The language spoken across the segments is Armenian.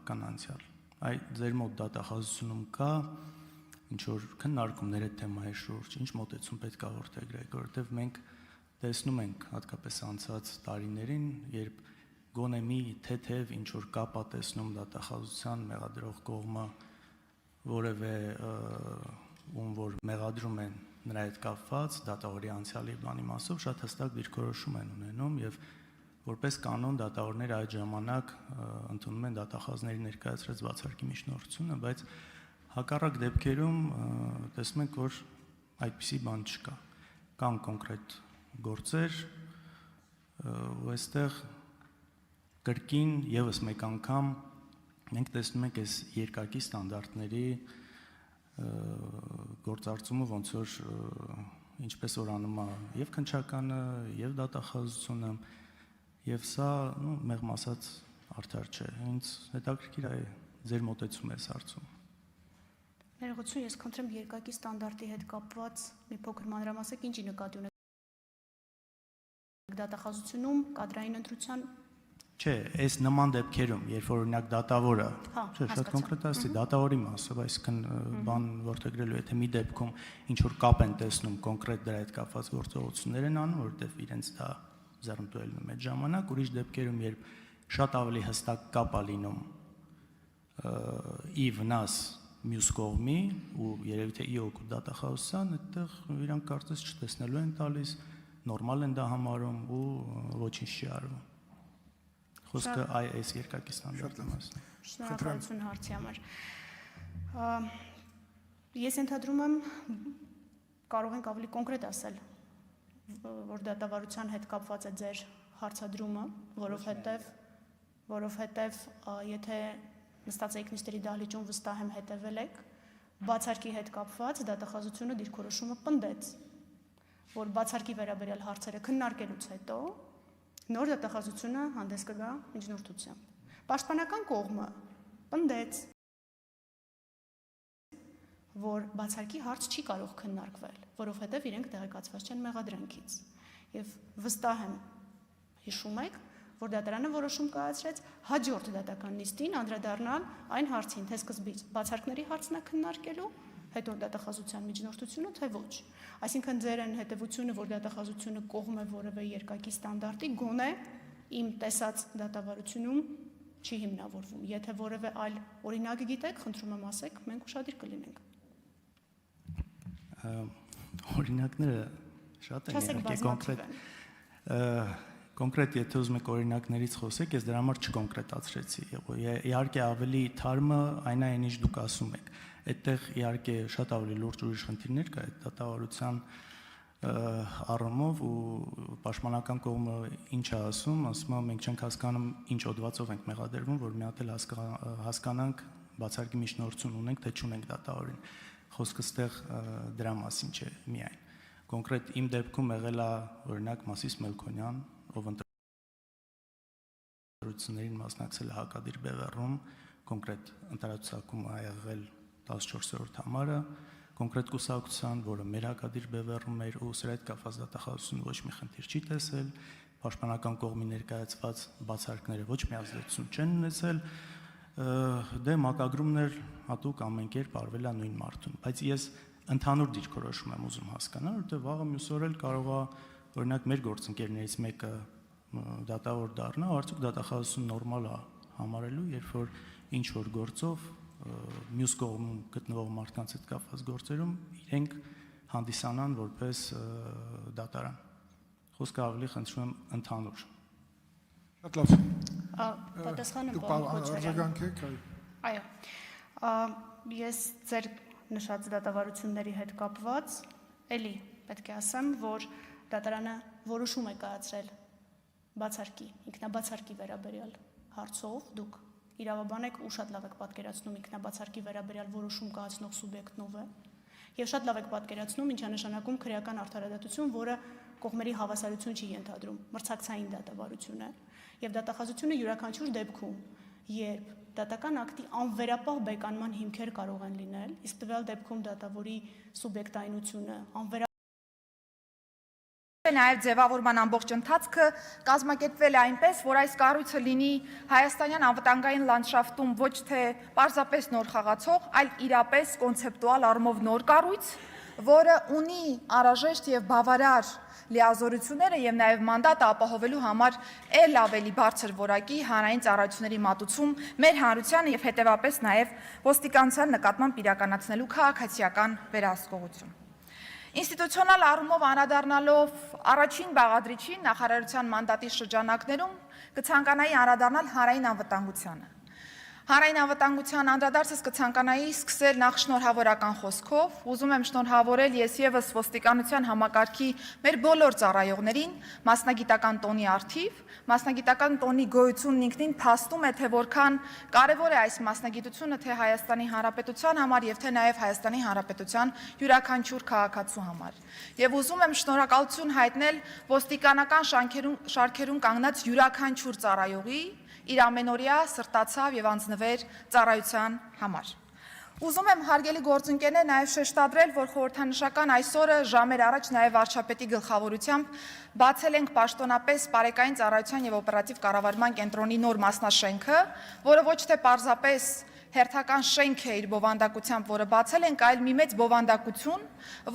կան անցյալ։ Այ ձեր մոտ դատախազությունում կա ինչ-որ քննարկումներ այդ թեմայի շուրջ, ինչ մոտեցում պետք է որդեգրեք, որովհետև մենք տեսնում ենք հատկապես անցած տարիներին, երբ գոնե մի թեթև ինչ-որ կապ է տեսնում դատախազության մեղադրող կողմը որևէ ում որ մեղադրում են նրա հետ կապված դատավորի անցյալի բանի մասով շատ հստակ դիրքորոշում են ունենում եւ որպես կանոն դատավորները այդ ժամանակ ընդունում են դատախազների ներկայացրած բացարկի միջնորդությունը, բայց հակառակ դեպքերում տեսնում ենք, որ այդպիսի բան չկա։ Կան կոնկրետ գործեր, ու այստեղ կրկին եւս մեկ անգամ մենք տեսնում ենք այս երկակի ստանդարտների գործարկումը ոնց որ ինչպես որ անում է եւ քննչականը, եւ դատախազությունը, եւ սա, մեղմ ասած, արդար չէ։ Ինձ հետաքրքիր է ձեր մոտեցումը այս հարցում։ Ներողություն, ես խնդրեմ երկակի ստանդարտի հետ կապված մի փոքր մանրամասեք ինչի նկատի ունեք դատախազությունում կադրային ընտրության Չէ, այս նման դեպքերում, երբ որ օրինակ դատավորը, չէ, շատ կոնկրետ ասի, դատավորի մասով, այսինքն բան որդեգրելու, եթե մի դեպքում ինչ որ կապ են տեսնում կոնկրետ դրա հետ կապված գործողություններ են անում, որովհետև իրենց դա ձեռնտու է լինում այդ ժամանակ, ուրիշ դեպքերում, երբ շատ ավելի հստակ կապ է լինում ի վնաս մյուս կողմի ու երևի թե ի օգուտ դատախազության, այդտեղ իրանք կարծես չտեսնելու են տալիս, նորմալ են դա համարում ու ոչինչ չի արվում։ Խոսքը այս երկակի ստանդարտի մասն է։ Շնորհակալություն հարցի համար։ Ես ենթադրում եմ կարող ենք ավելի կոնկրետ ասել, որ դատավարության հետ կապված է ձեր հարցադրումը, որովհետև եթե նստած եք նիստերի դահլիճում վստահ եմ հետևել եք, բացարկի հետ կապված դատախազությունը դիրքորոշումը պնդեց, որ բացարկի վերաբերյալ հարցերը քննարկելուց հետո նոր դատախազությունը հանդես կգա միջնորդությամբ։ Պաշտպանական կողմը պնդեց, որ բացարկի հարց չի կարող քննարկվել, որովհետև իրենք տեղեկացված չեն մեղադրանքից։ Եվ վստահ եմ, հիշում եք, որ դատարանը որոշում կայացրեց հաջորդ դատական նիստին անդրադառնալ այն հարցին, թե սկզբից բացարկների հարցն է քննարկելու, հետո դատախազության միջնորդությունը, թե ոչ։ Այսինքն ձեր են հետևությունը, որ դատախազությունը կողմ է որևէ երկակի ստանդարտի, գոնե իմ տեսած դատավարությունում չի հիմնավորվում։ Եթե որևէ այլ օրինակ գիտեք, խնդրում եմ ասեք, մենք ուշադիր կլինենք։ Օրինակները շատ են, կոնկրետ եթե ուզում եք օրինակներից խոսեք, ես դրա համար չկոնկրետացրեցի։ Իհարկե ավելի թարմը այն է, ինչ դուք ասում եք։ Այդտեղ իհարկե շատ ավելի լուրջ ուրիշ խնդիրներ կա այդ դատավարության առումով ու պաշտպանական կողմը ինչ է ասում, ասում է մենք չենք հասկանում ինչ օդվածով ենք մեղադրվում, որ մի հատ էլ հասկանանք բացարկի միջնորդություն ունենք, թե չունենք դատավորին։ Խոսքը ստեղ դրա մասին չէ միայն։ Կոնկրետ իմ դեպքում եղել է օրինակ Մասիս Մելքոնյան, ով ընտրություններին մասնակցել է հակադիր բևեռում, կոնկրետ ընտրացակում է եղել 14-րդ համարը, կոնկրետ կուսակցության, որը մեր հակադիր բևեռում էր ու սրա հետ կապված դատախազությունը ոչ մի խնդիր չի տեսել, պաշտպանական կողմի ներկայացված բացարկները ոչ մի ազդեցություն չեն ունեցել, դե մակագրումներ հատուկ ամեն կերպ արվել է նույն մարդուն, բայց ես ընդհանուր դիրքորոշում եմ ուզում հասկանալ, որտեղ վաղը մյուս օր էլ կարող է օրինակ մեր գործընկերներից մեկը դատավոր դառնա, արդյոք դատախազությունը նորմալ է համարելու, երբ որ ինչ որ գործով մյուս կողմում գտնվող մարդկանց հետ կապված գործերում իրենք հանդիսանան որպես դատարան։ Խոսքը ավելի խնդրում եմ ընդհանուր։ Շատ լավ։ Պատասխանը արձագանքեք, այո։ Ես ձեր նշած դատավարությունների հետ կապված էլի պետք է ասեմ, որ դատարանը որոշում է կայացրել բացարկի, ինքնաբացարկի վերաբերյալ հարցով, դուք իրավաբան եք ու շատ լավ եք պատկերացնում ինքնաբացարկի վերաբերյալ որոշում կայացնող սուբյեկտն ով է, եւ շատ լավ եք պատկերացնում ինչ է նշանակում քրեական արդարադատություն, որը կողմերի հավասարություն չի ենթադրում, մրցակցային դատավարություն է, եւ դատախազությունը յուրաքանչյուր դեպքում, երբ դատական ակտի անվերապահ բեկանման հիմքեր կարող են լինել, իսկ տվյալ դեպքում դատավորի սուբյեկտայնությունը Նաև ձևավորման ամբողջ ընթացքը կազմակերպվել է այնպես, որ այս կառույցը լինի հայաստանյան անվտանգային լանդշաֆտում ոչ թե պարզապես նոր խաղացող, այլ իրապես կոնցեպտուալ առումով նոր կառույց, որը ունի անհրաժեշտ եւ բավարար լիազորությունները եւ նաեւ մանդատը ապահովելու համար ել ավելի բարձր որակի հանրային ծառայությունների մատուցում մեր հանրությանը եւ հետեւապես նաեւ ոստիկանության նկատմամբ իրականացնելու քաղաքացիական վերահսկողություն։ Ինստիտուցիոնալ առումով անդրադառնալով առաջին բաղադրիչին նախարարության մանդատի շրջանակներում կցանկանայի անդրադառնալ հանրային անվտանգությանը։ Հանրային անվտանգության անդրադարձս կցանկանայի սկսել նախ շնորհավորական խոսքով, ուզում եմ շնորհավորել ես եւս ոստիկանության համակարգի մեր բոլոր ծառայողներին, մասնագիտական տոնի առթիվ, մասնագիտական տոնի գոյությունն ինքնին փաստում է, թե որքան կարևոր է այս մասնագիտությունը թե Հայաստանի Հանրապետության համար եւ թե նաեւ Հայաստանի Հանրապետության յուրաքանչյուր քաղաքացու համար։ Եվ ուզում եմ շնորհակալություն հայտնել ոստիկանական շարքերում կանգնած յուրաքանչյուր ծառայողի իր ամենօրյա սրտացավ եւ անձնվեր ծառայության համար։ Ուզում եմ հարգելի գործընկերներ նաև շեշտադրել, որ խորհրդանշական այսօրը ժամեր առաջ նաև վարչապետի գլխավորությամբ բացել ենք պաշտոնապես Պարեկային ծառայության եւ օպերատիվ կառավարման կենտրոնի նոր մասնաշենքը, որը ոչ թե պարզապես հերթական շենք է իր բովանդակությամբ, որը բացել ենք, այլ մի մեծ բովանդակություն,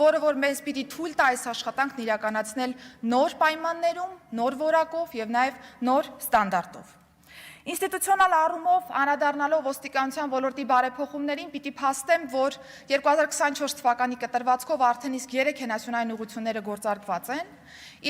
որը որ մեզ պիտի թույլ տա այս աշխատանքն իրականացնել նոր պայմաններում, նոր որակով եւ նաեւ նոր ստանդարտով։ Ինստիտուցիոնալ առումով անդրադառնալով ոստիկանության ոլորտի բարեփոխումներին պիտի փաստեմ, որ 2024 թվականի կտրվածքով արդեն իսկ 3 հենասյունային ուղղությունները գործարկված են։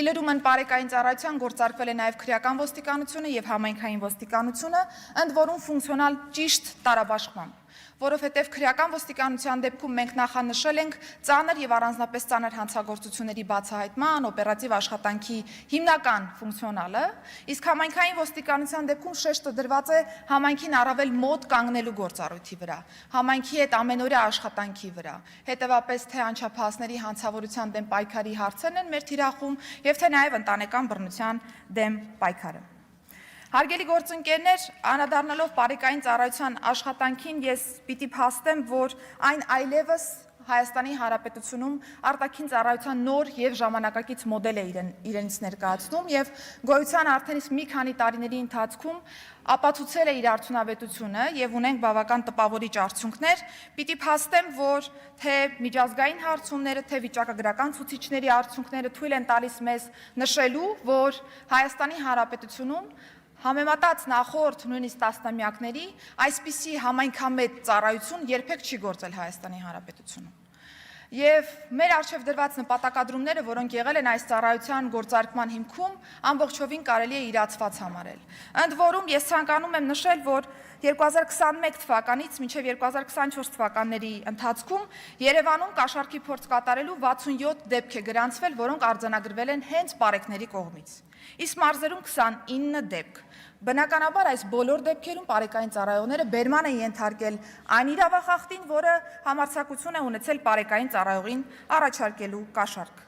Իլրումն Պարեկային ծառայության գործարկվել է նաև քրեական ոստիկանությունը եւ համայնքային ոստիկանությունը, ընդ որում ֆունկցիոնալ ճիշտ տարաբաշխմամբ, որովհետև քրեական ոստիկանության դեպքում մենք նախանշել ենք ծանր եւ առանձնապես ծանր հանցագործությունների բացահայտման, օպերատիվ աշխատանքի հիմնական ֆունկցիոնալը, իսկ համայնքային ոստիկանության դեպքում շեշտը դրված է համայնքին առավել մոտ կանգնելու գործառույթի վրա, համայնքի հետ ամենօրյա աշխատանքի վրա, հետեւապես թե անչափահասների հանցավորության դեմ պայքարի հարցերն են մեր թիրախում եւ թե նաեւ ընտանեկան բռնության դեմ պայքարը։ Հարգելի գործընկերներ, անդրադառնալով Պարեկային ծառայության աշխատանքին, ես պիտի փաստեմ, որ այն այլևս Հայաստանի Հանրապետությունում արտաքին ծառայության նոր եւ ժամանակակից մոդել է իրենից ներկայացնում եւ գոյության արդեն իսկ մի քանի տարիների ընթացքում ապացուցել է իր արդյունավետությունը եւ ունենք բավական տպավորիչ արդյունքներ, պիտի փաստեմ, որ թե միջազգային հարցումները, թե վիճակագրական ցուցիչների արդյունքները թույլ են տալիս մեզ նշելու, որ Հայաստանի Հանրապետությունում համեմատած նախորդ նույնիսկ տասնամյակների այսպիսի համայնքամետ ծառայություն երբեք չի գործել Հայաստանի Հանրապետությունում։ Եվ մեր արժև դրված նպատակադրումները, որոնք եղել են այս ծառայության գործարկման հիմքում, ամբողջովին կարելի է իրացված համարել։ Ընդ որում ես ցանկանում եմ նշել, որ 2021 թվականից մինչև 2024 թվականների ընթացքում Երևանում կաշառքի փորձ կատարելու 67 դեպք է գրանցվել, որոնք արձանագրվել են հենց պարեկների կողմից։ Իսկ մարզերում 29 դեպք։ Բնականաբար այս բոլոր դեպքերում պարեկային ծառայողները բերման են ենթարկել այն իրավախախտին, որը համարձակություն է ունեցել պարեկային ծառայողին առաջարկելու կաշառք։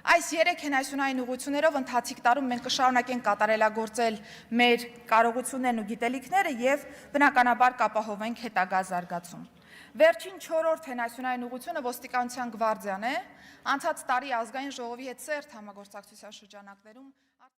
Այս 3 հենասյունային ուղղություններով ընթացիկ տարում մենք կշարունակենք կատարելագործել մեր կարողություններն ու գիտելիքները եւ բնականաբար կապահովենք հետագա զարգացում։ Վերջին 4-րդ հենասյունային ուղղությունը ոստիկանության գվարդիան է, անցած տարի ազգային ժողովի հետ սերտ համագործակցության շրջանակներում